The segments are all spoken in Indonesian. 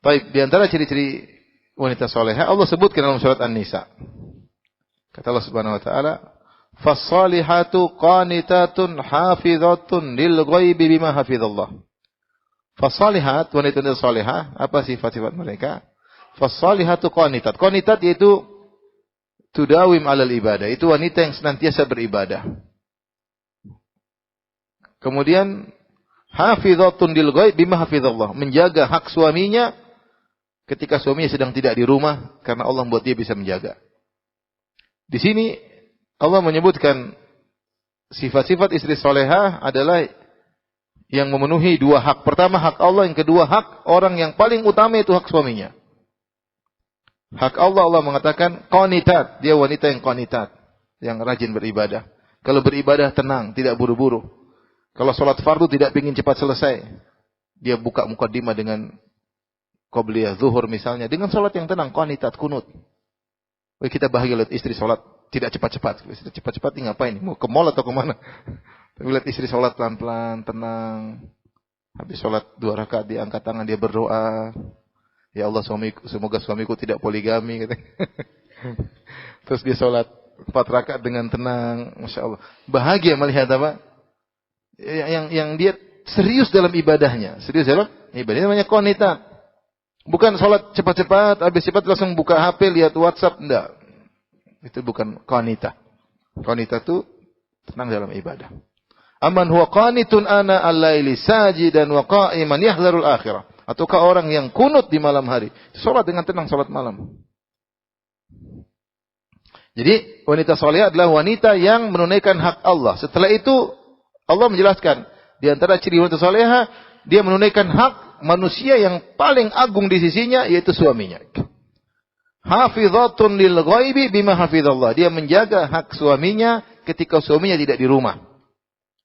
Baik, di antara ciri-ciri wanita soleha Allah sebutkan dalam surat An-Nisa. Kata Allah Subhanahu wa taala, "Fas-salihatu qanitatun hafizatun lil ghaibi bima hafizallah." Fas-salihat, wanita soleha, apa sifat-sifat mereka? Fas-salihatu qanitat. Qanitat yaitu tudawim alal ibadah. Itu wanita yang senantiasa beribadah. Kemudian hafizatun lil ghaib bima hafizallah, menjaga hak suaminya ketika suaminya sedang tidak di rumah karena Allah membuat dia bisa menjaga. Di sini Allah menyebutkan sifat-sifat istri solehah adalah yang memenuhi dua hak. Pertama hak Allah, yang kedua hak orang yang paling utama itu hak suaminya. Hak Allah, Allah mengatakan qanitat, dia wanita yang qanitat, yang rajin beribadah. Kalau beribadah tenang, tidak buru-buru. Kalau sholat fardu tidak ingin cepat selesai. Dia buka mukaddimah dengan qabliyah zuhur misalnya, dengan sholat yang tenang, qanitat, kunut. Kita bahagia lihat istri sholat tidak cepat-cepat. Istri cepat-cepat ini ngapain? Mau ke mall atau kemana? Tapi lihat istri sholat pelan-pelan, tenang. Habis sholat 2 rakaat dia angkat tangan, dia berdoa. Ya Allah, semoga suamiku tidak poligami. Terus dia sholat 4 rakaat dengan tenang. Masya Allah. Bahagia melihat apa? Yang dia serius dalam ibadahnya. Serius dalam ibadahnya, namanya qanitat. Bukan sholat cepat-cepat, habis cepat langsung buka HP, lihat WhatsApp. Enggak. Itu bukan qanitah. Qanitah itu tenang dalam ibadah. Aman huwa qanitun ana al-laili sajidan wa qa'iman yahdharul akhirah. Ataukah orang yang kunut di malam hari, salat dengan tenang salat malam. Jadi wanita salihah adalah wanita yang menunaikan hak Allah. Setelah itu Allah menjelaskan di antara ciri wanita salihah, dia menunaikan hak manusia yang paling agung di sisinya, yaitu suaminya. Hafizatun lil ghaibi bima hafizallah. Dia menjaga hak suaminya ketika suaminya tidak di rumah.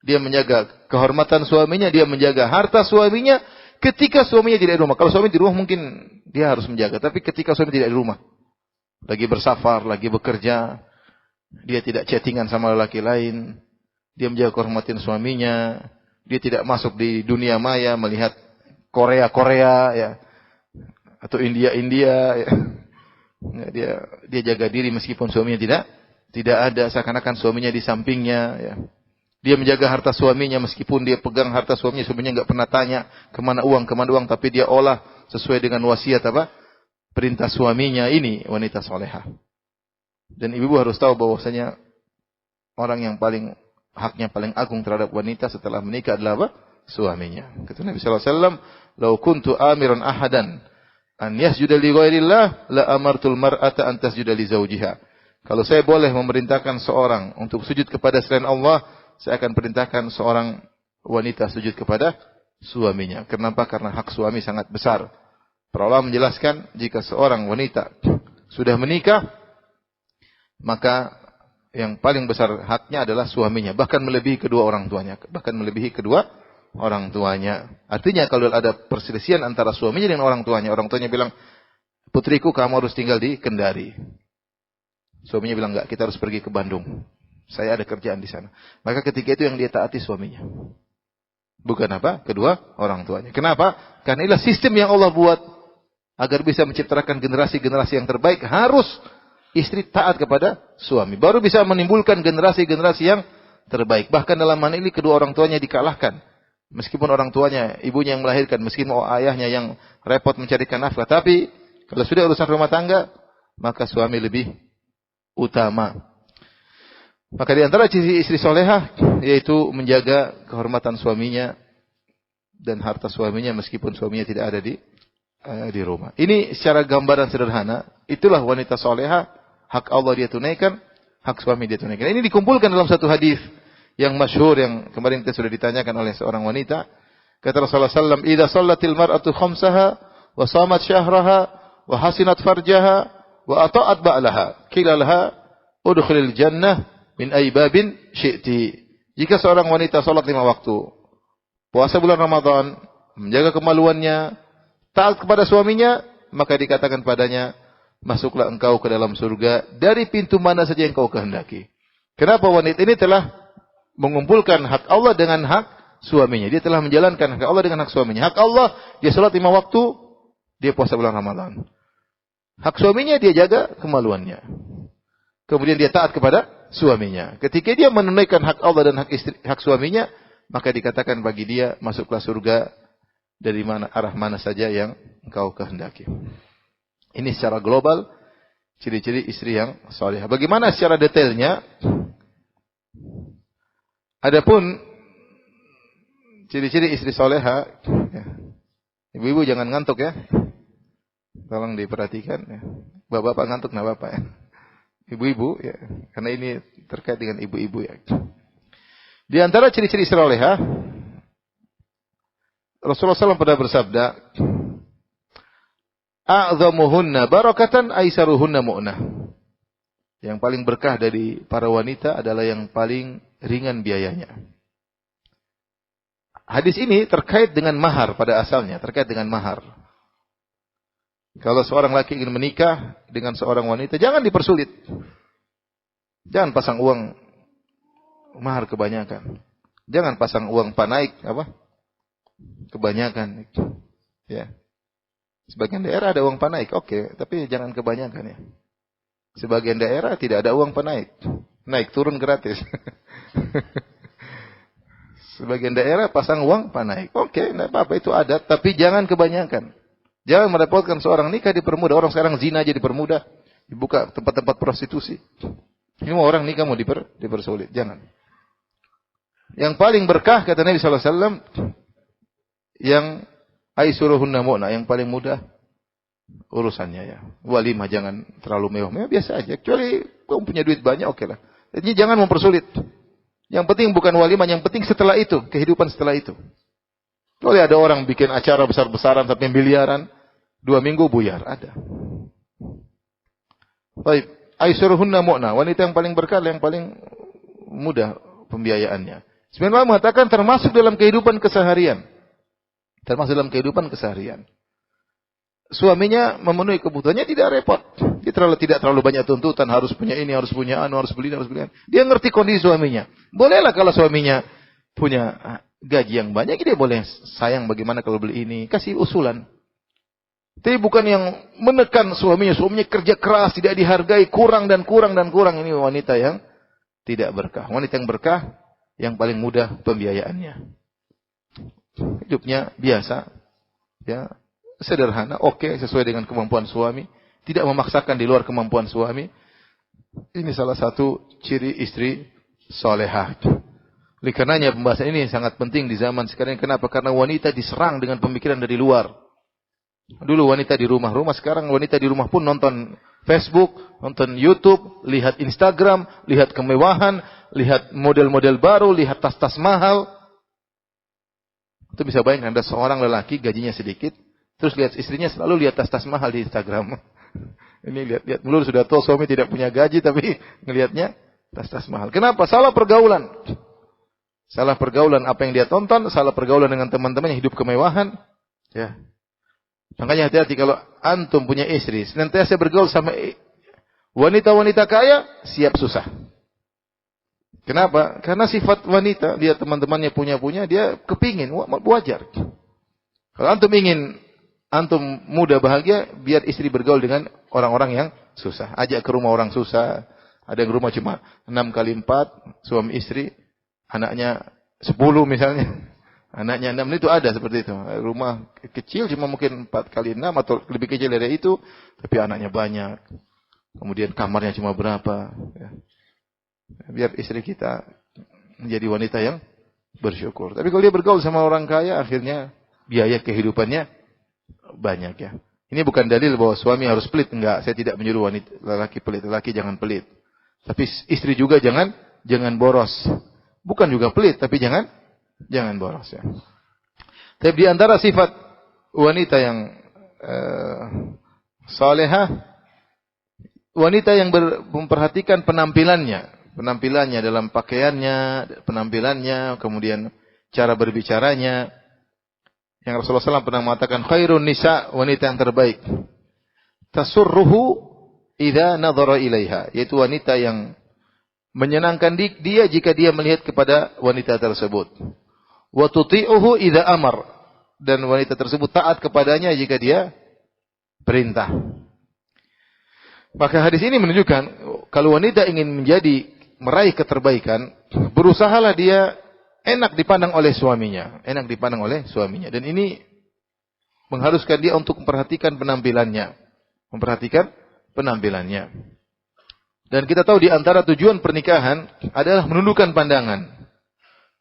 Dia menjaga kehormatan suaminya, dia menjaga harta suaminya ketika suaminya tidak di rumah. Kalau suami di rumah mungkin dia harus menjaga, tapi ketika suami tidak di rumah, lagi bersafar, lagi bekerja, dia tidak chattingan sama lelaki lain, dia menjaga kehormatan suaminya, dia tidak masuk di dunia maya melihat Korea ya, atau India ya. Dia jaga diri meskipun suaminya tidak ada, seakan-akan suaminya di sampingnya ya. Dia menjaga harta suaminya meskipun dia pegang harta suaminya enggak pernah tanya kemana uang, tapi dia olah sesuai dengan wasiat perintah suaminya. Ini wanita solehah. Dan ibu harus tahu bahwasanya orang yang haknya paling agung terhadap wanita setelah menikah adalah suaminya. Kata Nabi sallallahu alaihi wasallam, "Lau kuntu amiran ahadan an yasjuda li ghairillah la amartul mar'ata an tasjuda li zawjiha." Kalau saya boleh memerintahkan seorang untuk sujud kepada selain Allah, saya akan perintahkan seorang wanita sujud kepada suaminya. Kenapa? Karena hak suami sangat besar. Para ulama menjelaskan, jika seorang wanita sudah menikah, maka yang paling besar haknya adalah suaminya. Bahkan melebihi kedua orang tuanya. Artinya kalau ada perselisihan antara suaminya dengan orang tuanya bilang, "Putriku, kamu harus tinggal di Kendari." Suaminya bilang, "Enggak, kita harus pergi ke Bandung. Saya ada kerjaan di sana." Maka ketika itu yang dia taati suaminya. Bukan kedua orang tuanya. Kenapa? Karena inilah sistem yang Allah buat agar bisa menciptakan generasi-generasi yang terbaik. Harus istri taat kepada suami. Baru bisa menimbulkan generasi-generasi yang terbaik. Bahkan dalam hal ini kedua orang tuanya dikalahkan. Meskipun orang tuanya, ibunya yang melahirkan, meskipun ayahnya yang repot mencarikan nafkah. Tapi kalau sudah urusan rumah tangga, maka suami lebih utama. Maka di antara ciri istri solehah yaitu menjaga kehormatan suaminya dan harta suaminya meskipun suaminya tidak ada di rumah. Ini secara gambaran sederhana, itulah wanita solehah, hak Allah dia tunaikan, hak suami dia tunaikan. Ini dikumpulkan dalam satu hadis yang masyhur yang kemarin kita sudah ditanyakan oleh seorang wanita. Kata Rasulullah SAW, "Idza shallatil mar'atu khamsaha wa shamat syahraha wa hasinat farjaha wa ata'at ba'laha, qila laha udkhilil jannah min aibabin syi'ti." Jika seorang wanita salat 5 waktu, puasa bulan Ramadan, menjaga kemaluannya, taat kepada suaminya, maka dikatakan padanya, "Masuklah engkau ke dalam surga dari pintu mana saja yang kau kehendaki." Kenapa wanita ini telah mengumpulkan hak Allah dengan hak suaminya. Dia telah menjalankan hak Allah dengan hak suaminya. Hak Allah, dia salat 5 waktu, dia puasa bulan Ramadan. Hak suaminya dia jaga kemaluannya. Kemudian dia taat kepada suaminya. Ketika dia menunaikan hak Allah dan hak suaminya, maka dikatakan bagi dia masuklah surga dari mana arah mana saja yang engkau kehendaki. Ini secara global ciri-ciri istri yang salihah. Bagaimana secara detailnya? Adapun ciri-ciri istri salihah, ya. Ibu-ibu jangan ngantuk ya. Tolong diperhatikan ya. Bapak-bapak ngantuk enggak apa-apa ya. Ibu-ibu ya, karena ini terkait dengan ibu-ibu ya. Di antara ciri-ciri istri salihah, Rasulullah SAW pernah bersabda, "A'dhamuhunna barakatan aisaruhunna mu'nah." Yang paling berkah dari para wanita adalah yang paling ringan biayanya. Hadis ini terkait dengan mahar pada asalnya, terkait dengan mahar. Kalau seorang laki ingin menikah dengan seorang wanita, jangan dipersulit. Jangan pasang uang mahar kebanyakan. Jangan pasang uang panaik kebanyakan. Ya. Sebagian daerah ada uang panaik, oke, tapi jangan kebanyakan ya. Sebagian daerah tidak ada uang panaik. Naik turun gratis. Sebagian daerah pasang uang panaik. Oke, enggak apa-apa, itu adat, tapi jangan kebanyakan. Jangan merepotkan seorang nikah dipermudah. Orang sekarang zina aja dipermudah. Dibuka tempat-tempat prostitusi. Ini mau orang nikah mau dipersulit. Jangan. Yang paling berkah kata Nabi SAW, yang aisuruhunna mu'na, yang paling mudah urusannya ya. Walimah jangan terlalu mewah. Biasa aja. Kecuali kamu punya duit banyak, oke lah. Jadi jangan mempersulit. Yang penting bukan walimah, yang penting setelah itu, kehidupan setelah itu. Kalau ada orang bikin acara besar-besaran sampai miliaran, 2 minggu buyar, ada. Baik, aisuruhunna mu'na, wanita yang paling berkah, yang paling mudah pembiayaannya. Sebenarnya mengatakan termasuk dalam kehidupan keseharian. Termasuk dalam kehidupan keseharian. Suaminya memenuhi kebutuhannya tidak repot. Dia tidak terlalu banyak tuntutan, harus punya ini, harus punya anu, harus beli. Dia ngerti kondisi suaminya. Bolehlah kalau suaminya punya gaji yang banyak, dia boleh sayang bagaimana kalau beli ini, kasih usulan. Tapi bukan yang menekan suaminya kerja keras, tidak dihargai, kurang. Ini wanita yang tidak berkah. Wanita yang berkah, yang paling mudah pembiayaannya. Hidupnya biasa, ya, sederhana, oke, sesuai dengan kemampuan suami, tidak memaksakan di luar kemampuan suami. Ini salah satu ciri istri salehah. Oleh karenanya pembahasan ini sangat penting di zaman sekarang. Kenapa? Karena wanita diserang dengan pemikiran dari luar. Dulu wanita di rumah, sekarang wanita di rumah pun nonton Facebook, nonton YouTube, lihat Instagram, lihat kemewahan, lihat model-model baru, lihat tas-tas mahal. Itu bisa bayangkan ada seorang lelaki gajinya sedikit, terus lihat istrinya selalu lihat tas-tas mahal di Instagram. Ini lihat melulu sudah tahu suami tidak punya gaji tapi ngelihatnya tas-tas mahal. Kenapa? Salah pergaulan. Salah pergaulan apa yang dia tonton, salah pergaulan dengan teman-temannya hidup kemewahan. Ya. Makanya hati-hati kalau antum punya istri, senantiasa bergaul sama wanita-wanita kaya, siap susah. Kenapa? Karena sifat wanita, dia teman-temannya punya, dia kepingin, wajar. Kalau antum ingin antum muda bahagia, biar istri bergaul dengan orang-orang yang susah. Ajak ke rumah orang susah. Ada yang rumah cuma 6x4, suami istri, anaknya 10 misalnya. Anaknya 6 itu ada seperti itu. Rumah kecil cuma mungkin 4x6 atau lebih kecil dari itu, tapi anaknya banyak. Kemudian kamarnya cuma berapa. Ya. Biar istri kita menjadi wanita yang bersyukur. Tapi kalau dia bergaul sama orang kaya, akhirnya biaya kehidupannya banyak ya. Ini bukan dalil bahwa suami harus pelit. Enggak, saya tidak menyuruh wanita lelaki pelit. Lelaki jangan pelit. Tapi istri juga jangan boros. Bukan juga pelit, tapi jangan boros ya. Tapi di antara sifat wanita yang salehah, wanita yang memperhatikan penampilannya dalam pakaiannya, penampilannya, kemudian cara berbicaranya. Yang Rasulullah SAW pernah mengatakan khairun nisa, wanita yang terbaik. Tasurruhu idza nadhara ilaiha, yaitu wanita yang menyenangkan dia jika dia melihat kepada wanita tersebut. Wa tuti'uhu idza amar, dan wanita tersebut taat kepadanya jika dia perintah. Maka hadis ini menunjukkan kalau wanita ingin meraih keterbaikan, berusahalah dia enak dipandang oleh suaminya, Dan ini mengharuskan dia untuk memperhatikan penampilannya. Dan kita tahu di antara tujuan pernikahan adalah menundukkan pandangan.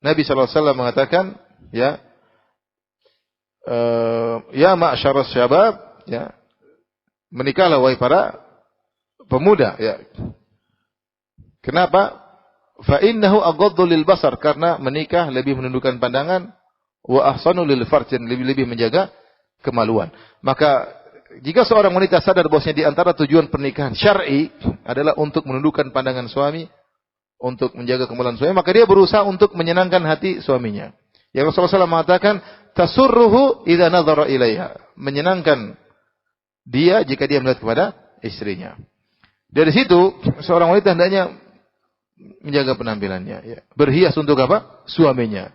Nabi SAW mengatakan, ya ma'syaras syabab, ya, menikahlah wahai para pemuda, ya. Kenapa? Fa innahu aghaddu lil basar, karena menikah lebih menundukkan pandangan, wa ahsanu lil farj, lebih menjaga kemaluan. Maka jika seorang wanita sadar bahwasanya di antara tujuan pernikahan syar'i adalah untuk menundukkan pandangan suami, untuk menjaga kemaluan suami, maka dia berusaha untuk menyenangkan hati suaminya. Yang Rasulullah SAW mengatakan, tasurruhu idza nadhara ilaiha, menyenangkan dia jika dia melihat kepada istrinya. Dari situ seorang wanita hendaknya menjaga penampilannya, ya. Berhias untuk apa? Suaminya.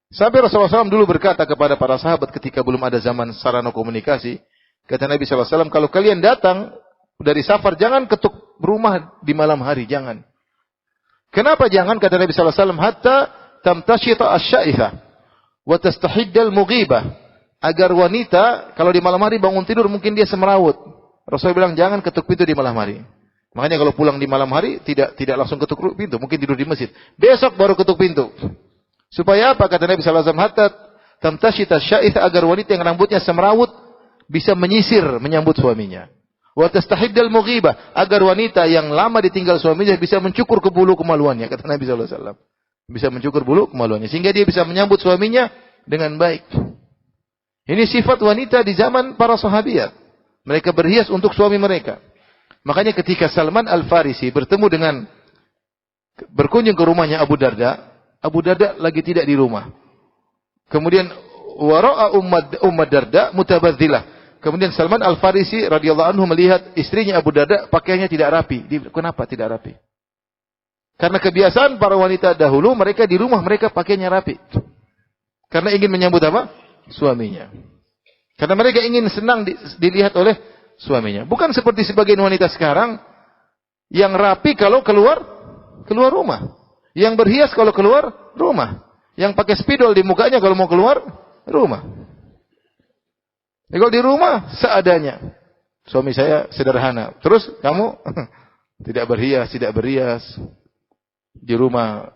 Sampai Rasulullah SAW dulu berkata kepada para sahabat ketika belum ada zaman sarana komunikasi, kata Nabi SAW, kalau kalian datang dari safar, jangan ketuk rumah di malam hari, jangan. Kenapa jangan? Kata Nabi SAW, hatta tamtashita asy-sya'iha wa tastahiddal mughibah, agar wanita kalau di malam hari bangun tidur mungkin dia semerawut. Rasulullah bilang jangan ketuk pintu di malam hari. Makanya kalau pulang di malam hari tidak langsung ketuk pintu, mungkin tidur di masjid. Besok baru ketuk pintu. Supaya apa? Kata Nabi sallallahu alaihi wasallam, hatta tamtashita asy-sya'iha, agar wanita yang rambutnya semerawut bisa menyisir menyambut suaminya. Wa tastahiddal mughibah, agar wanita yang lama ditinggal suaminya bisa mencukur ke bulu kemaluannya, kata Nabi sallallahu alaihi wasallam. Bisa mencukur bulu kemaluannya sehingga dia bisa menyambut suaminya dengan baik. Ini sifat wanita di zaman para sahabiat. Mereka berhias untuk suami mereka. Makanya ketika Salman Al-Farisi berkunjung ke rumahnya Abu Darda lagi tidak di rumah. Kemudian wara'a Ummad Darda mutabaddzilah. Kemudian Salman Al-Farisi radhiyallahu anhu melihat istrinya Abu Darda pakaiannya tidak rapi. Kenapa tidak rapi? Karena kebiasaan para wanita dahulu, mereka di rumah mereka pakaiannya rapi. Karena ingin menyambut apa? Suaminya. Karena mereka ingin senang dilihat oleh suaminya. Bukan seperti sebagian wanita sekarang yang rapi kalau keluar rumah. Yang berhias kalau keluar rumah. Yang pakai spidol di mukanya kalau mau keluar rumah. Kalau di rumah seadanya. Suami saya sederhana. Terus kamu tidak berhias. Di rumah.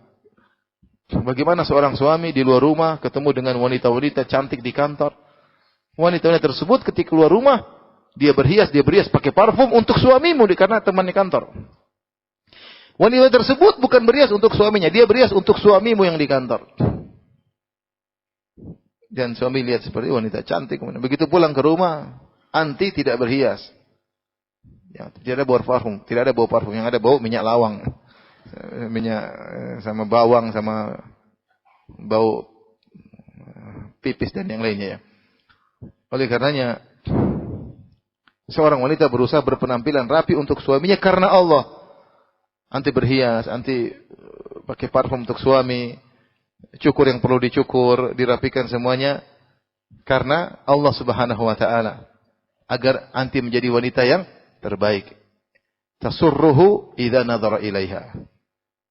Bagaimana seorang suami di luar rumah ketemu dengan wanita-wanita cantik di kantor. Wanita-wanita tersebut ketika keluar rumah, dia berhias pakai parfum untuk suamimu karena teman di kantor. Wanita tersebut bukan berhias untuk suaminya, dia berhias untuk suamimu yang di kantor. Dan suami lihat seperti wanita cantik, begitu pulang ke rumah, anti tidak berhias. Ya, tidak ada bau parfum, yang ada bau minyak lawang. Minyak sama bawang sama bau pipis dan yang lainnya, ya. Oleh karenanya seorang wanita berusaha berpenampilan rapi untuk suaminya karena Allah. Anti berhias, anti pakai parfum untuk suami, cukur yang perlu dicukur, dirapikan semuanya karena Allah Subhanahu wa taala, agar anti menjadi wanita yang terbaik. Tasurruhu idza nadhara ilaiha.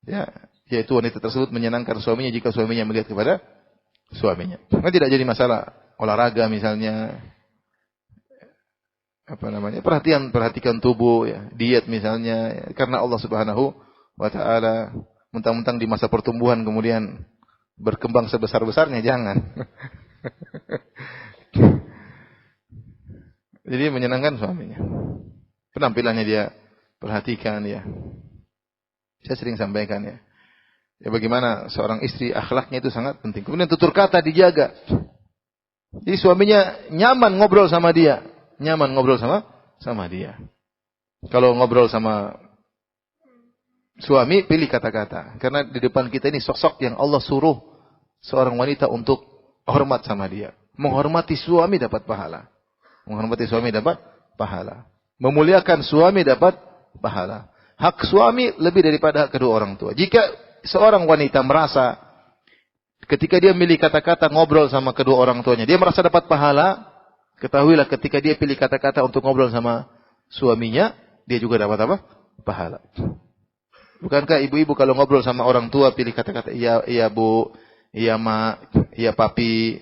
Ya, yaitu wanita tersebut menyenangkan suaminya jika suaminya melihat kepada suaminya. Maka tidak jadi masalah olahraga misalnya, perhatikan tubuh, ya, diet misalnya, ya, karena Allah Subhanahu wa taala. Mentang-mentang di masa pertumbuhan kemudian berkembang sebesar-besarnya, jangan. Jadi menyenangkan suaminya. Penampilannya dia perhatikan, ya. Saya sering sampaikan, ya. Ya, bagaimana seorang istri akhlaknya itu sangat penting. Kemudian tutur kata dijaga. Jadi suaminya nyaman ngobrol sama dia. Sama dia. Kalau ngobrol sama suami, pilih kata-kata. Karena di depan kita ini sosok yang Allah suruh seorang wanita untuk hormat sama dia. Menghormati suami dapat pahala. Memuliakan suami dapat pahala. Hak suami lebih daripada hak kedua orang tua. Jika seorang wanita merasa ketika dia memilih kata-kata ngobrol sama kedua orang tuanya, dia merasa dapat pahala, Ketahuilah ketika dia pilih kata-kata untuk ngobrol sama suaminya, dia juga dapat apa? Pahala. Bukankah ibu-ibu kalau ngobrol sama orang tua pilih kata-kata iya iya bu, iya mak, iya papi,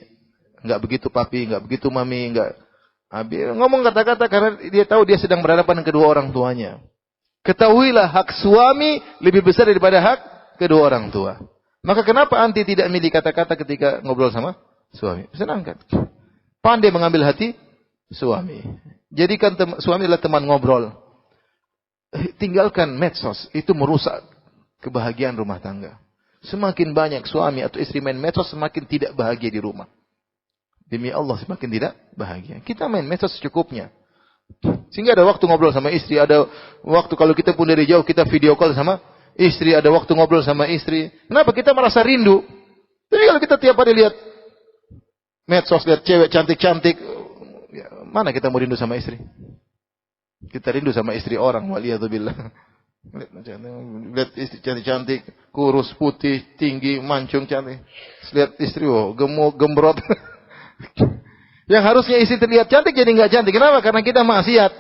enggak begitu papi, enggak begitu mami, enggak. Ngomong kata-kata karena dia tahu dia sedang berhadapan dengan kedua orang tuanya. Ketahuilah hak suami lebih besar daripada hak kedua orang tua. Maka kenapa anti tidak milih kata-kata ketika ngobrol sama suami? Senangkan. Pandai mengambil hati suami. Jadikan suami adalah teman ngobrol. Tinggalkan medsos. Itu merusak kebahagiaan rumah tangga. Semakin banyak suami atau istri main medsos, semakin tidak bahagia di rumah. Demi Allah, semakin tidak bahagia. Kita main medsos secukupnya. Sehingga ada waktu ngobrol sama istri. Ada waktu kalau kita pun dari jauh, kita video call sama istri. Ada waktu ngobrol sama istri. Kenapa? Kita merasa rindu. Jadi kalau kita tiap hari lihat medsos, lihat cewek cantik-cantik, ya, mana kita mau rindu sama istri? Kita rindu sama istri orang, waliyadzubillah. Lihat istri cantik-cantik, kurus, putih, tinggi, mancung, cantik. Lihat istri, gemuk, gembrot. Yang harusnya istri terlihat cantik jadi nggak cantik. Kenapa? Karena kita maksiat.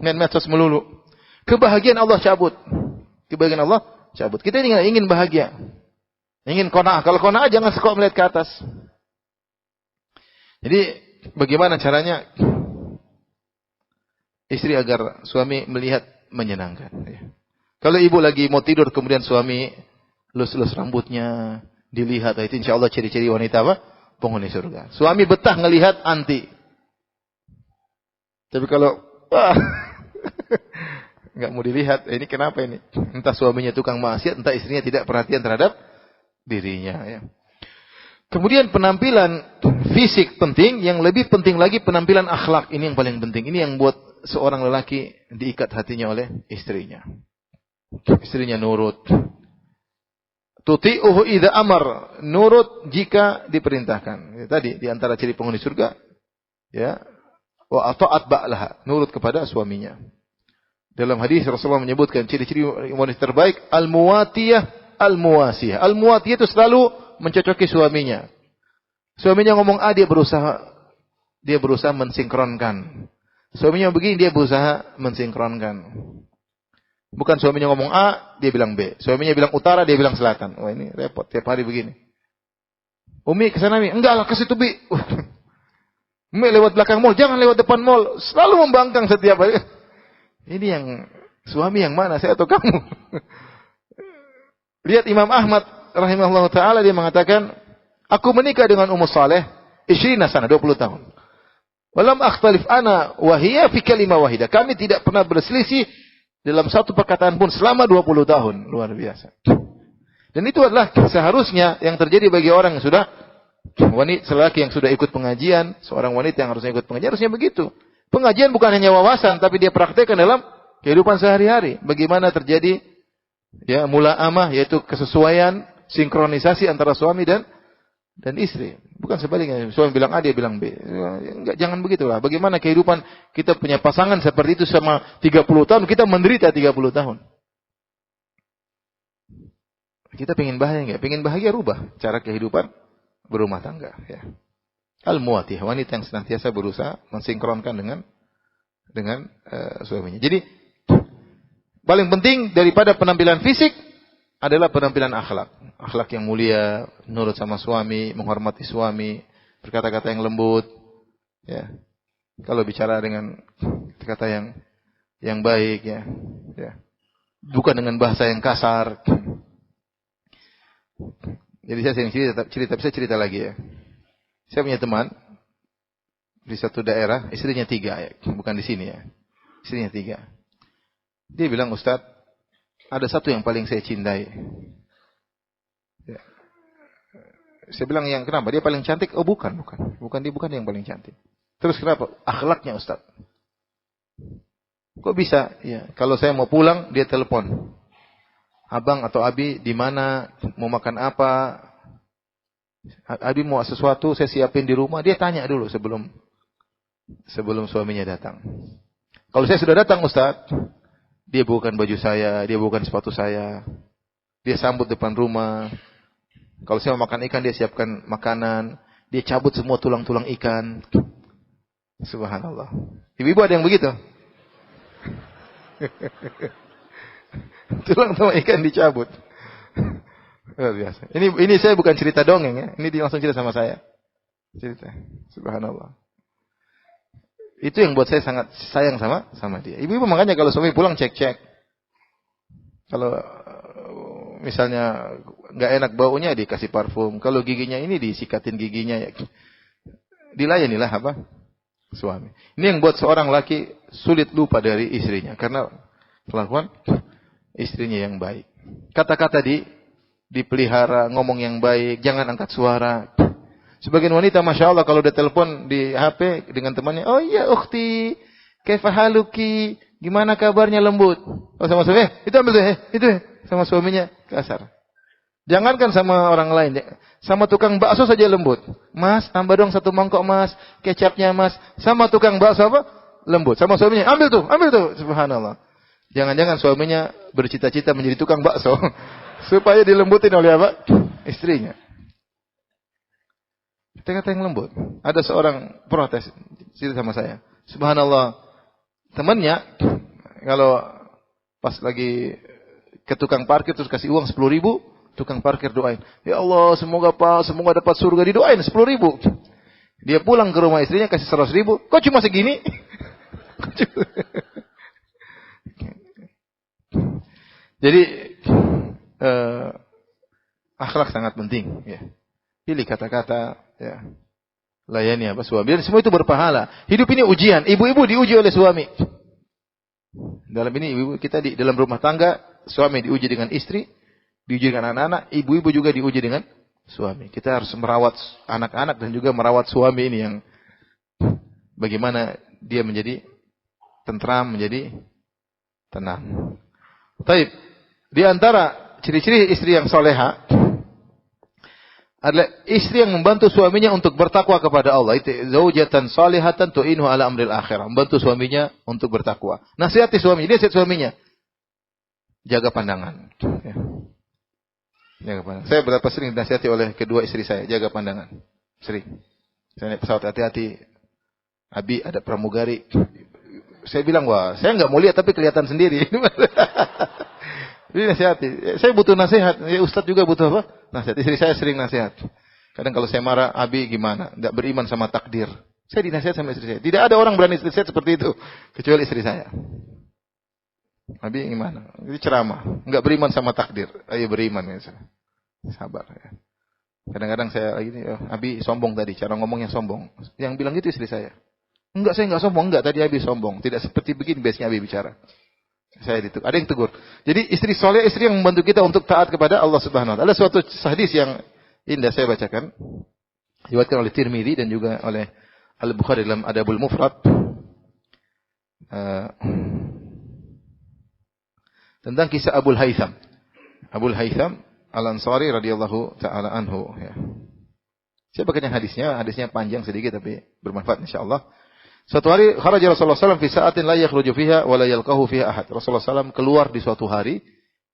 Main medsos melulu. Kebahagiaan Allah cabut. Kebahagiaan Allah cabut. Kita ingin bahagia. Ingin qanaah. Kalau qanaah jangan suka melihat ke atas. Jadi bagaimana caranya istri agar suami melihat menyenangkan. Kalau ibu lagi mau tidur kemudian suami lus-lus rambutnya dilihat, itu insya Allah ciri-ciri wanita apa? Penghuni surga. Suami betah ngelihat anti. Tapi kalau nggak mau dilihat, ini kenapa ini? Entah suaminya tukang maksiat, entah istrinya tidak perhatian terhadap dirinya. Ya. Kemudian penampilan fisik penting, yang lebih penting lagi penampilan akhlak. Ini yang paling penting. Ini yang buat seorang lelaki diikat hatinya oleh istrinya. Istrinya nurut. Tuti'uhu idza amar, nurut jika diperintahkan. Ya, tadi di antara ciri penghuni surga, ya, wa ata'at ba'laha, nurut kepada suaminya. Dalam hadis Rasulullah menyebutkan ciri-ciri wanita terbaik, al-muwatiyah, al-muwasiyah. Al-muwatiyah itu selalu mencocoki suaminya. Suaminya ngomong A, dia berusaha mensinkronkan. Suaminya begini, dia berusaha mensinkronkan. Bukan suaminya ngomong A, dia bilang B. Suaminya bilang utara, dia bilang selatan. Wah, ini repot tiap hari begini. Umi kesana Mi, enggak lah ke situ Bi. Umi lewat belakang mall, jangan lewat depan mall. Selalu membangkang setiap hari. Ini yang suami yang mana, saya atau kamu? Lihat Imam Ahmad rahimahullah ta'ala, dia mengatakan, aku menikah dengan Ummu Saleh 20 sana, 20 tahun. Walam akhtalif ana wahiyya fi kalimah wahidah. Kami tidak pernah berselisih dalam satu perkataan pun selama 20 tahun. Luar biasa. Dan itu adalah seharusnya yang terjadi bagi orang yang sudah wanita, lelaki yang sudah ikut pengajian, seorang wanita yang harusnya ikut pengajian, harusnya begitu. Pengajian bukan hanya wawasan, tapi dia praktekkan dalam kehidupan sehari-hari. Bagaimana terjadi ya mula'amah, yaitu kesesuaian, sinkronisasi antara suami dan istri. Bukan sebaliknya. Suami bilang A, dia bilang B. Enggak, jangan begitulah. Bagaimana kehidupan kita punya pasangan seperti itu sama 30 tahun, kita menderita 30 tahun. Kita pengen bahagia enggak? Pengen bahagia, rubah cara kehidupan berumah tangga. Ya. Al-muwatih, wanita yang senantiasa berusaha mensinkronkan dengan suaminya. Jadi, paling penting daripada penampilan fisik adalah penampilan akhlak. Akhlak yang mulia, nurut sama suami, menghormati suami, berkata-kata yang lembut. Ya. Kalau bicara dengan kata yang baik, ya. Bukan dengan bahasa yang kasar. Jadi saya sering cerita lagi ya. Saya punya teman di satu daerah, istrinya 3 ya, bukan di sini ya. Istrinya 3. Dia bilang, Ustaz, ada satu yang paling saya cintai. Ya. Saya bilang, yang kenapa? Dia paling cantik? Oh bukan dia bukan yang paling cantik. Terus kenapa? Akhlaknya Ustaz. Kok bisa? Ya, kalau saya mau pulang, dia telepon. Abang atau Abi di mana? Mau makan apa? Abi mau sesuatu, saya siapin di rumah. Dia tanya dulu sebelum suaminya datang. Kalau saya sudah datang Ustaz, dia bukan baju saya, dia bukan sepatu saya. Dia sambut depan rumah. Kalau saya mau makan ikan, dia siapkan makanan. Dia cabut semua tulang-tulang ikan. Subhanallah. Ibu-ibu ada yang begitu? Tulang sama ikan dicabut. Luar biasa. Ini saya bukan cerita dongeng ya. Ini dia langsung cerita sama saya. Cerita. Subhanallah. Itu yang buat saya sangat sayang sama dia. Ibu-ibu makanya kalau suami pulang cek-cek. Kalau misalnya nggak enak baunya dikasih parfum. Kalau giginya ini disikatin giginya ya. Dilayanilah apa? Suami. Ini yang buat seorang laki sulit lupa dari istrinya karena kelakuan istrinya yang baik. Kata-kata dipelihara, ngomong yang baik, jangan angkat suara. Sebagian wanita Masya Allah kalau udah telepon di HP dengan temannya, oh iya ukhti, kaifa haluki, gimana kabarnya lembut. Oh sama suami, itu ambil deh, itu sama suaminya kasar. Jangankan sama orang lain, sama tukang bakso saja lembut. Mas, tambah dong 1 mangkok mas, kecapnya mas. Sama tukang bakso apa? Lembut. Sama suaminya, ambil tuh. Subhanallah. Jangan-jangan suaminya bercita-cita menjadi tukang bakso. Supaya dilembutin oleh apa? Istrinya. Kata-kata yang lembut. Ada seorang protes, cerita sama saya. Subhanallah. Temannya, kalau pas lagi ke tukang parkir terus kasih uang 10.000, tukang parkir doain. Ya Allah, semoga dapat surga, didoain 10.000. Dia pulang ke rumah istrinya kasih 100.000. Kok cuma segini? Jadi akhlak sangat penting. Ya. Pilih kata-kata. Ya. Layani apa suami. Dan semua itu berpahala. Hidup ini ujian. Ibu-ibu diuji oleh suami. Dalam ini ibu kita di dalam rumah tangga, suami diuji dengan istri. Diuji dengan anak-anak, ibu-ibu juga diuji dengan suami. Kita harus merawat anak-anak dan juga merawat suami ini yang bagaimana dia menjadi tentram, menjadi tenang. Baik, di antara ciri-ciri istri yang soleha adalah istri yang membantu suaminya untuk bertakwa kepada Allah. Itu zaujatan salihatan tu'inu ala amril akhirah. Membantu suaminya untuk bertakwa. Nasihati suaminya, dia nasihat suaminya. Jaga pandangan. Ya. Jaga pandangan. Saya berapa sering dinasihati oleh kedua istri saya, jaga pandangan. Sering. Saya naik pesawat, hati-hati. Abi ada pramugari. Saya bilang, wah, saya nggak mau lihat tapi kelihatan sendiri. Jadi nasihati. Saya butuh nasihat. Ya, Ustadz juga butuh apa? Nasihat. Istri saya sering nasihat. Kadang kalau saya marah, Abi gimana? Nggak beriman sama takdir. Saya dinasihat sama istri saya. Tidak ada orang berani nasihat seperti itu kecuali istri saya. Abi gimana? Itu ceramah. Enggak beriman sama takdir. Ayo beriman ya. Sabar ya. Kadang-kadang saya lagi oh, Abi sombong tadi, cara ngomongnya sombong. Yang bilang gitu istri saya. Enggak, saya enggak sombong, enggak, tadi Abi sombong. Tidak seperti begini biasanya Abi bicara. Saya ditegur. Ada yang tegur. Jadi istri soleh, istri yang membantu kita untuk taat kepada Allah Subhanahu wa taala. Ada suatu hadis yang indah saya bacakan. Diriwayatkan oleh Tirmidzi dan juga oleh Al-Bukhari dalam Adabul Mufrad. Tentang kisah Abul Haytham. Abul Haytham Al-Ansari radhiyallahu taala anhu ya. Saya bacakan hadisnya panjang sedikit tapi bermanfaat insyaallah. Suatu hari kharaja Rasulullah sallallahu alaihi wasallam fi sa'atin la yakhruju fiha wa la yalqahu fiha ahad. Rasulullah sallallahu keluar di suatu hari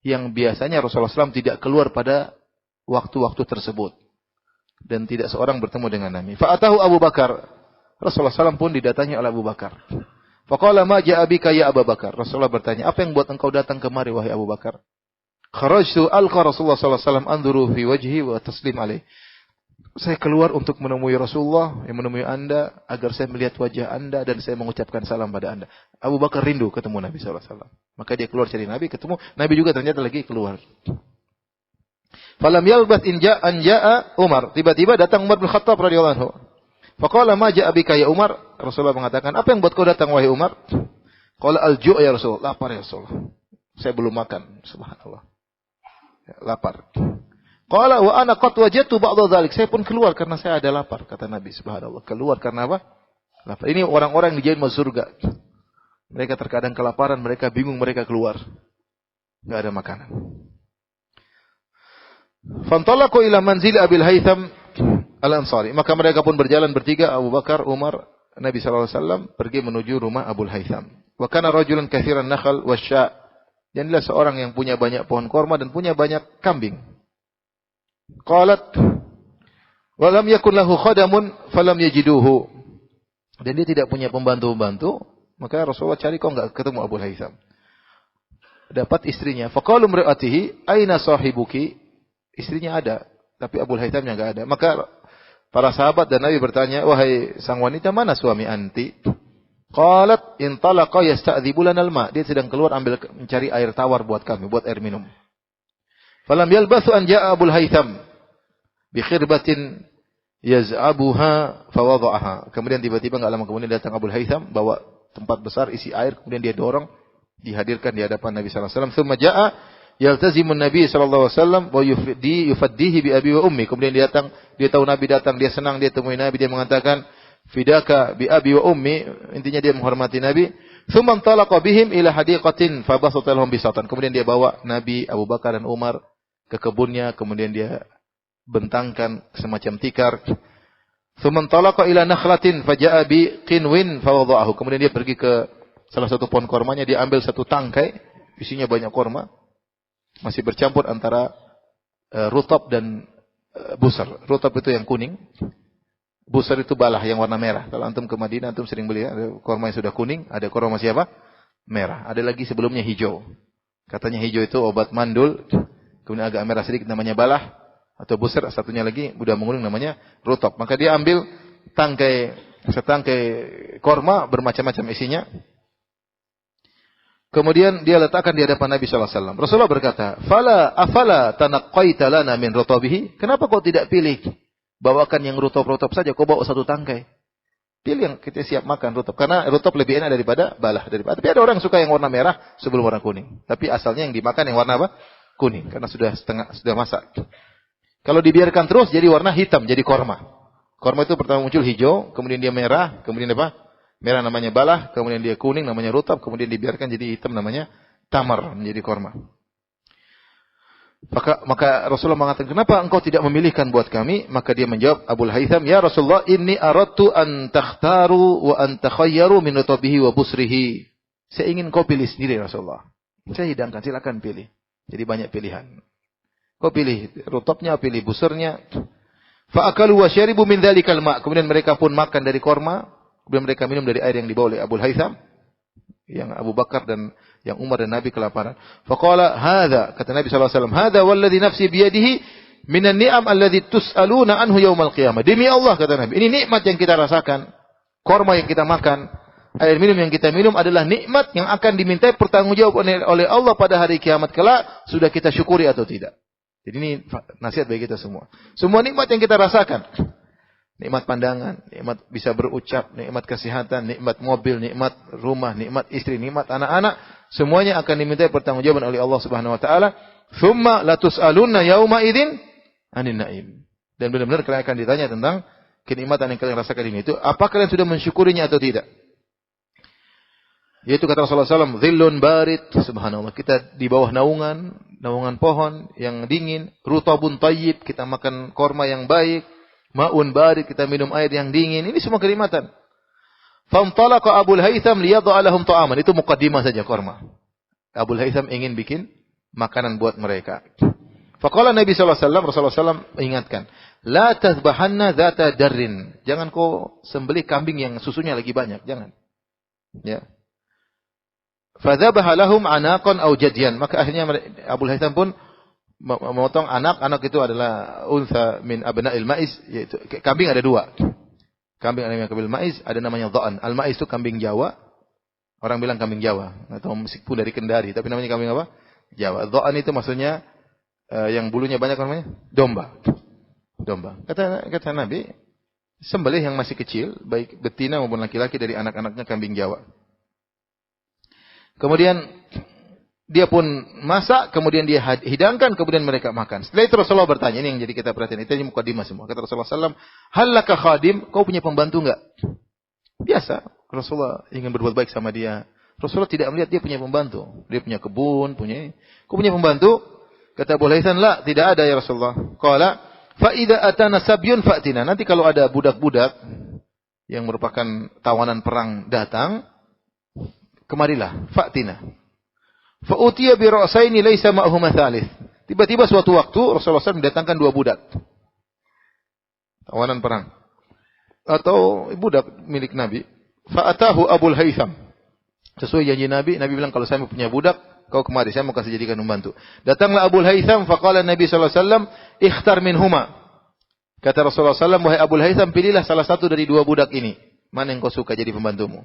yang biasanya Rasulullah sallallahu tidak keluar pada waktu-waktu tersebut dan tidak seorang bertemu dengan Nabi. Fa'atahu Abu Bakar. Rasulullah sallallahu pun didatangi oleh Abu Bakar. Faqala ma ja'a bika ya Abu Bakar. Rasulullah bertanya, apa yang buat engkau datang kemari wahai Abu Bakar? Kharajtu alqa Rasulullah sallallahu alaihi wasallam anzuru fi wajhi wa taslim alaih. Saya keluar untuk menemui Rasulullah, yang menemui Anda agar saya melihat wajah Anda dan saya mengucapkan salam pada Anda. Abu Bakar rindu ketemu Nabi sallallahu alaihi wasallam. Maka dia keluar cari Nabi, ketemu Nabi juga ternyata lagi keluar. Falam yalbas in ja'a Umar. Tiba-tiba datang Umar bin Khattab radhiyallahu anhu. Faqala ma ja'a bika ya Umar? Rasulullah mengatakan, apa yang buat kau datang wahai Umar? Qala al-ju' ya Rasulullah. Lapar ya Rasulullah. Saya belum makan. Subhanallah. Ya, lapar. Qala wa ana qad wajadtu ba'dha dzalik. Saya pun keluar karena saya ada lapar, kata Nabi. Subhanallah. Keluar karena apa? Lapar. Ini orang-orang yang dijamin masuk surga. Mereka terkadang kelaparan, mereka bingung, mereka keluar. Enggak ada makanan. Fantalaqu ila manzil Abil Haytham Al-Ansari. Maka mereka pun berjalan bertiga, Abu Bakar, Umar, Nabi sallallahu alaihi wasallam pergi menuju rumah Abul Haytham. Wa kana rajulan katsiran nakhl wasya'. Dan dia seorang yang punya banyak pohon korma dan punya banyak kambing. Qalat wa lam yakun lahu khadamun falam yajiduhu. dan dia tidak punya pembantu-pembantu, maka Rasulullah cari kok enggak ketemu Abu Haytham. Dapat istrinya. Faqalu imra'atihi, "Aina sahibuki?" Istrinya ada, tapi Abu Haythamnya enggak ada. Maka para sahabat dan Nabi bertanya, "Wahai sang wanita, mana suami anti?" Qalat, "Intalaqa yasta'dzibu lana al-ma." Dia sedang keluar mencari air tawar buat kami, buat air minum. Falam yalbathu an ja'a Abu Haytham bi khirbatin yaz'abuha fawada'aha. Kemudian tiba-tiba enggak lama kemudian datang Abu Haytham bawa tempat besar isi air, kemudian dia dorong, dihadirkan di hadapan Nabi sallallahu alaihi wasallam. Tsumma ja'a yaltazimun Nabi sallallahu alaihi wasallam wa yufaddihi bi abi wa ummi. Kemudian dia datang, dia tahu Nabi datang, dia senang, dia temui Nabi, dia mengatakan fidaka bi abi wa ummi, intinya dia menghormati Nabi. Tsumma talaqa bihim ila hadiqatin fa basata lahum bisatan. Kemudian dia bawa Nabi, Abu Bakar dan Umar ke kebunnya, kemudian dia bentangkan semacam tikar. Tsumma talaqa ila nakhlatin faja'a bi qinwin fa wada'ahu. Kemudian dia pergi ke salah satu pohon kormanya, dia ambil satu tangkai, isinya banyak korma, masih bercampur antara rutab dan busar. Rutab itu yang kuning, busar itu balah yang warna merah. Kalau antum ke Madinah, antum sering beli, ada korma yang sudah kuning, ada korma masih apa? Merah. Ada lagi sebelumnya hijau. Katanya hijau itu obat mandul, kemudian agak merah sedikit namanya balah atau busar, satunya lagi udah menguning namanya rutab. Maka dia ambil setangkai korma bermacam-macam isinya. Kemudian dia letakkan di hadapan Nabi sallallahu alaihi wasallam. Rasulullah berkata, "Afala tanaqqaita lana min rutabihi?" Kenapa kau tidak pilih bawakan yang rutab-rutab saja, kau bawa satu tangkai. Pilih yang kita siap makan rutab, karena rutab lebih enak daripada balah. Tapi ada orang suka yang warna merah sebelum warna kuning. Tapi asalnya yang dimakan yang warna apa? Kuning, karena sudah masak. Kalau dibiarkan terus jadi warna hitam, jadi korma. Korma itu pertama muncul hijau, kemudian dia merah, kemudian apa? Merah namanya balah, kemudian dia kuning namanya rutab, kemudian dibiarkan jadi hitam namanya tamar, menjadi korma. Maka Rasulullah mengatakan, "Kenapa engkau tidak memilihkan buat kami?" Maka dia menjawab, Abu Haytham, "Ya Rasulullah, inni aradtu an takhtaru wa an takhayyaru min rutabihi wa busrihi." Saya ingin kau pilih sendiri Rasulullah. Saya hidangkan, silakan pilih. Jadi banyak pilihan. Kau pilih rutabnya, pilih busarnya. Fa akalu wa syaribu min dzalikal ma'. Kemudian mereka pun makan dari korma. Kemudian mereka minum dari air yang dibawa oleh Abu Haytham, yang Abu Bakar dan yang Umar dan Nabi kelaparan. Faqala hadza, kata Nabi sallallahu alaihi wasallam, "Hadza walladzi nafsi biyadihi minan ni'am alladzi tus'aluna anhu yaumal qiyamah." Demi Allah, kata Nabi, ini nikmat yang kita rasakan. Korma yang kita makan, air minum yang kita minum adalah nikmat yang akan dimintai pertanggungjawaban oleh Allah pada hari kiamat kelak, sudah kita syukuri atau tidak. Jadi ini nasihat bagi kita semua. Semua nikmat yang kita rasakan, nikmat pandangan, nikmat bisa berucap, nikmat kesehatan, nikmat mobil, nikmat rumah, nikmat istri, nikmat anak-anak, semuanya akan dimintai pertanggungjawaban oleh Allah Subhanahu wa taala. "Tsumma latus'alunna yauma idzin 'anin na'im." Dan benar-benar kalian akan ditanya tentang kenikmatan yang kalian rasakan ini. Itu apa kalian sudah mensyukurinya atau tidak? Yaitu kata Rasulullah SAW, "Dhillun barid." Subhanallah, kita di bawah naungan pohon yang dingin, rutabun thayyib, kita makan korma yang baik. Ma'un barid, kita minum air yang dingin. Ini semua kenikmatan. Famtalaqa Abu Haytham liyadha'a lahum ta'aman. Itu muqaddimah saja korma. Abu Haytham ingin bikin makanan buat mereka. Faqala Nabi sallallahu alaihi wasallam, Rasulullah SAW ingatkan, "La tazbahanna dzata darrin." Jangan kau sembelih kambing yang susunya lagi banyak, jangan. Ya. Fadzabaha lahum anaqan aw jadyan. Maka akhirnya Abu Haytham pun memotong anak itu adalah unsa min abna'il ma'iz, yaitu kambing ada dua. Kambing ada yang kambing ma'iz, ada namanya dha'an. Al-ma'iz itu kambing Jawa. Orang bilang kambing Jawa atau meskipun dari Kendari, tapi namanya kambing apa? Jawa. Dha'an itu maksudnya yang bulunya banyak namanya domba. Kata Nabi, sembelih yang masih kecil, baik betina maupun laki-laki dari anak-anaknya kambing Jawa. Kemudian dia pun masak, kemudian dia hidangkan, kemudian mereka makan. Setelah itu Rasulullah bertanya, ini yang jadi kita perhatian, itu mukadimah semua. Kata Rasulullah SAW, "Hal laka khadim?" Kau punya pembantu enggak? Biasa, Rasulullah ingin berbuat baik sama dia. Rasulullah tidak melihat dia punya pembantu. Dia punya kebun, kau punya pembantu? Kata Abu Haytham, "La, tidak ada ya Rasulullah." Qala, "Fa idza atana sabyun fa'tina." Nanti kalau ada budak-budak yang merupakan tawanan perang datang, kemarilah, fa'tina. Fa'utiya bi ra'saini laisa ma'huma tsalits. Tiba-tiba suatu waktu Rasulullah SAW mendatangkan dua budak tawanan perang. atau budak milik Nabi. Fa'atahu Abul Haytham. Sesuai janji Nabi, Nabi bilang kalau saya punya budak, kau kemari, saya mau kasih jadikan pembantu. Datanglah Abul Haytham, faqala Nabi sallallahu alaihi wasallam, "Ikhtar minhuma." Kata Rasulullah SAW, wahai Abul Haytham, pilihlah salah satu dari dua budak ini. Mana yang kau suka jadi pembantumu?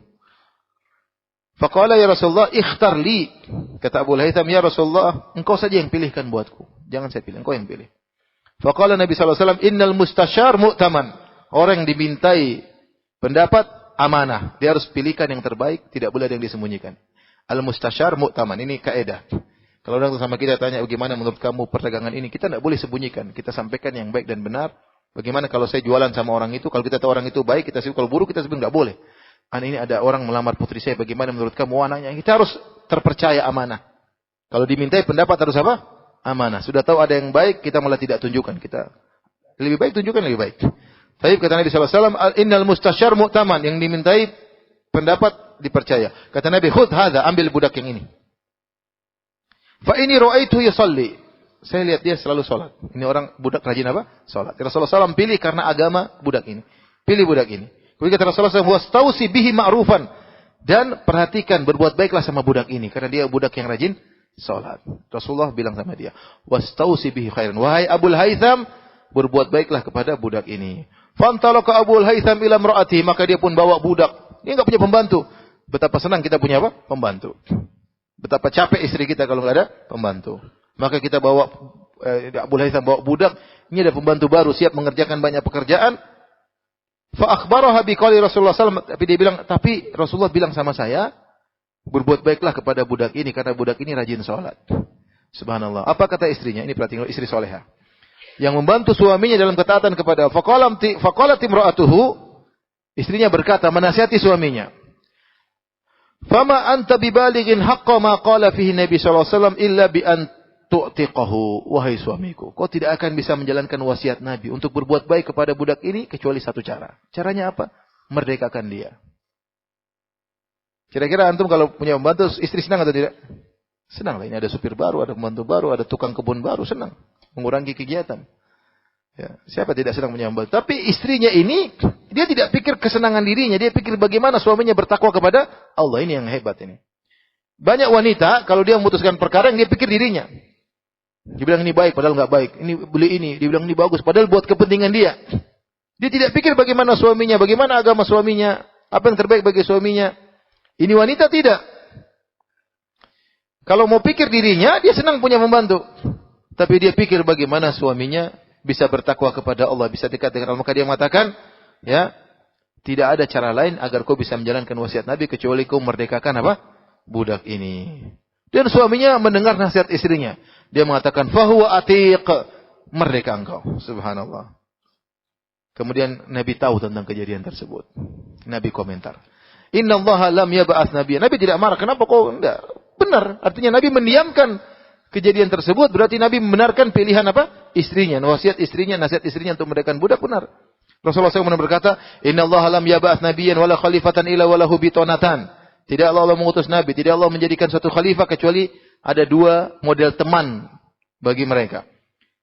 Faqala ya Rasulullah, ikhtar li. Kata Abul Haytham, ya Rasulullah, engkau saja yang pilihkan buatku. Jangan saya pilih, engkau yang pilih. Faqala Nabi SAW, innal mustasyar mu'taman. Orang yang dimintai pendapat, amanah. Dia harus pilihkan yang terbaik, tidak boleh ada yang disembunyikan. Al-mustasyar mu'taman. Ini kaedah. Kalau orang sama kita tanya, bagaimana menurut kamu perdagangan ini? Kita tidak boleh sembunyikan. Kita sampaikan yang baik dan benar. Bagaimana kalau saya jualan sama orang itu? Kalau kita tahu orang itu baik, kita sebut. Kalau buruk, kita sebut nggak boleh. Ini ada orang melamar putri saya. Bagaimana menurut kamu? Anaknya kita harus terpercaya amanah. Kalau dimintai pendapat harus apa? Amanah. Sudah tahu ada yang baik, kita malah tidak tunjukkan. Kita lebih baik tunjukkan lebih baik. Tapi kata Nabi SAW, innal mustasyar mu'taman. Yang dimintai pendapat dipercaya. Kata Nabi, khudh hadha, ambil budak yang ini. Fa ini ra'aitu yusalli. Saya lihat dia selalu sholat. Ini orang budak rajin apa? Sholat. Rasulullah SAW pilih karena agama budak ini. Pilih budak ini. Kemudian kata Rasulullah SAW, wastausi bihi ma'rufan. Dan perhatikan, berbuat baiklah sama budak ini. Karena dia budak yang rajin sholat. Rasulullah bilang sama dia, wastausi bihi khairan. Wahai Abul Haytham, berbuat baiklah kepada budak ini. Fantalaka Abul Haytham ila imra'atihi. Maka dia pun bawa budak. Dia enggak punya pembantu. Betapa senang kita punya apa? Pembantu. Betapa capek istri kita kalau enggak ada pembantu. Maka kita bawa Abul Haytham bawa budak, ini ada pembantu baru siap mengerjakan banyak pekerjaan. Fa akhbaraha biqali Rasulullah SAW, tapi dia bilang, tapi Rasulullah bilang sama saya, berbuat baiklah kepada budak ini karena budak ini rajin salat. Subhanallah. Apa kata istrinya? Ini perhatikan, istri salehah. Yang membantu suaminya dalam ketaatan kepada faqalat imra'atuhu, istrinya berkata menasihati suaminya. Fama anta bibalighin haqqa ma qala fihi Nabi sallallahu alaihi wasallam illa bi an tu'tiqahu, wahai suamiku, kau tidak akan bisa menjalankan wasiat Nabi untuk berbuat baik kepada budak ini kecuali satu cara. Caranya apa? Merdekakan dia. Kira-kira antum kalau punya pembantu, istri senang atau tidak? Senang lah. Ini ada supir baru, ada pembantu baru, ada tukang kebun baru, senang. Mengurangi kegiatan. Ya, siapa tidak senang punya pembantu? Tapi istrinya ini, dia tidak pikir kesenangan dirinya, dia pikir bagaimana suaminya bertakwa kepada Allah. Ini yang hebat ini. Banyak wanita, kalau dia memutuskan perkara, yang dia pikir dirinya. Dia bilang ini baik, padahal nggak baik. Ini beli ini, dia bilang ini bagus, padahal buat kepentingan dia. Dia tidak pikir bagaimana suaminya, bagaimana agama suaminya, apa yang terbaik bagi suaminya. Ini wanita tidak. Kalau mau pikir dirinya, dia senang punya membantu. Tapi dia pikir bagaimana suaminya bisa bertakwa kepada Allah, bisa dekat dengan Allah. Maka dia mengatakan, ya, tidak ada cara lain agar kau bisa menjalankan wasiat Nabi kecuali kau merdekakan apa? Budak ini. Dan suaminya mendengar nasihat istrinya. Dia mengatakan, fahuwa atiq, merdeka engkau. Subhanallah. Kemudian Nabi tahu tentang kejadian tersebut. Nabi komentar, Inna Allah lam yab'ats nabiyyan. Nabi tidak marah. Kenapa kau enggak? Benar. Artinya Nabi mendiamkan kejadian tersebut. Berarti Nabi membenarkan pilihan apa? Istrinya. Wasiat istrinya, nasihat istrinya untuk merdekakan budak. Benar. Rasulullah SAW berkata, Inna Allah lam yab'ats nabiyyan wala khalifatan illa walahu bitonatan. Tidak Allah mengutus Nabi, tidak Allah menjadikan suatu khalifah kecuali ada dua model teman bagi mereka.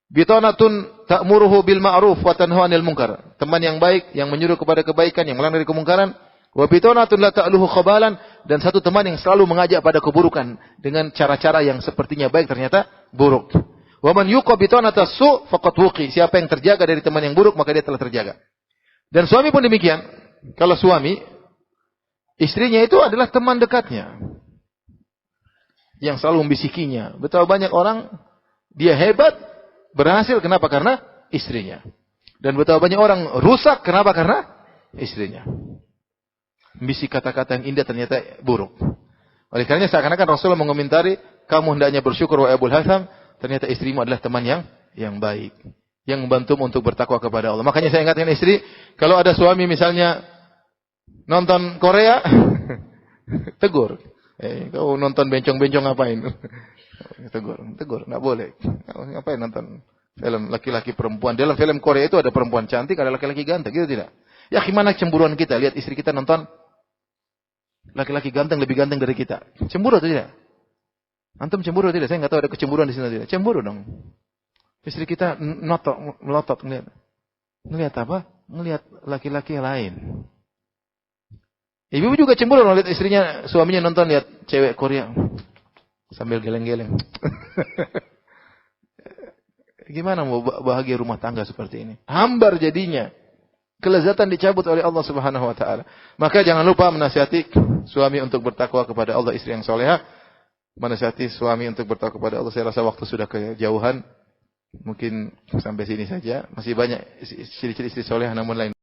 Bitonatun ta'muruhu bil ma'ruf wa tanha 'anil munkar. Teman yang baik yang menyuruh kepada kebaikan, yang melarang dari kemungkaran. Wa bitonatun la ta'luhu khabalan, dan satu teman yang selalu mengajak pada keburukan dengan cara-cara yang sepertinya baik ternyata buruk. Wa man yuqa bitonata su' faqad wuqi. Siapa yang terjaga dari teman yang buruk maka dia telah terjaga. Dan suami pun demikian. Kalau suami, istrinya itu adalah teman dekatnya yang selalu membisikinya. Betapa banyak orang dia hebat, berhasil, kenapa? Karena istrinya. Dan betapa banyak orang rusak, kenapa? Karena istrinya. Bisik kata-kata yang indah ternyata buruk. Oleh karenanya seakan-akan Rasulullah mengomentari, kamu hendaknya bersyukur wahai Abul Haytham, ternyata istrimu adalah teman yang baik, yang membantumu untuk bertakwa kepada Allah. Makanya saya ingatkan istri, kalau ada suami misalnya nonton Korea, tegur. Kau nonton bencong-bencong ngapain? Tegur, enggak boleh. Ngapain nonton film laki-laki perempuan? Dalam film Korea itu ada perempuan cantik, ada laki-laki ganteng, gitu tidak? Ya gimana cemburuan kita lihat istri kita nonton laki-laki ganteng lebih ganteng dari kita? Cemburu atau tidak? Antum cemburu tidak? Saya enggak tahu ada kecemburuan di sini tidak. Cemburu dong. Istri kita melotot ngelihat apa? ngelihat laki-laki lain. Ibu juga cemburu melihat istrinya, suaminya nonton lihat cewek Korea sambil geleng-geleng. Gimana mau bahagia rumah tangga seperti ini? Hambar jadinya. Kelezatan dicabut oleh Allah Subhanahu wa taala. Maka jangan lupa menasihati suami untuk bertakwa kepada Allah, istri yang salehah. Menasihati suami untuk bertakwa kepada Allah. Saya rasa waktu sudah kejauhan. Mungkin sampai sini saja. Masih banyak ciri-ciri istri salehah namun lain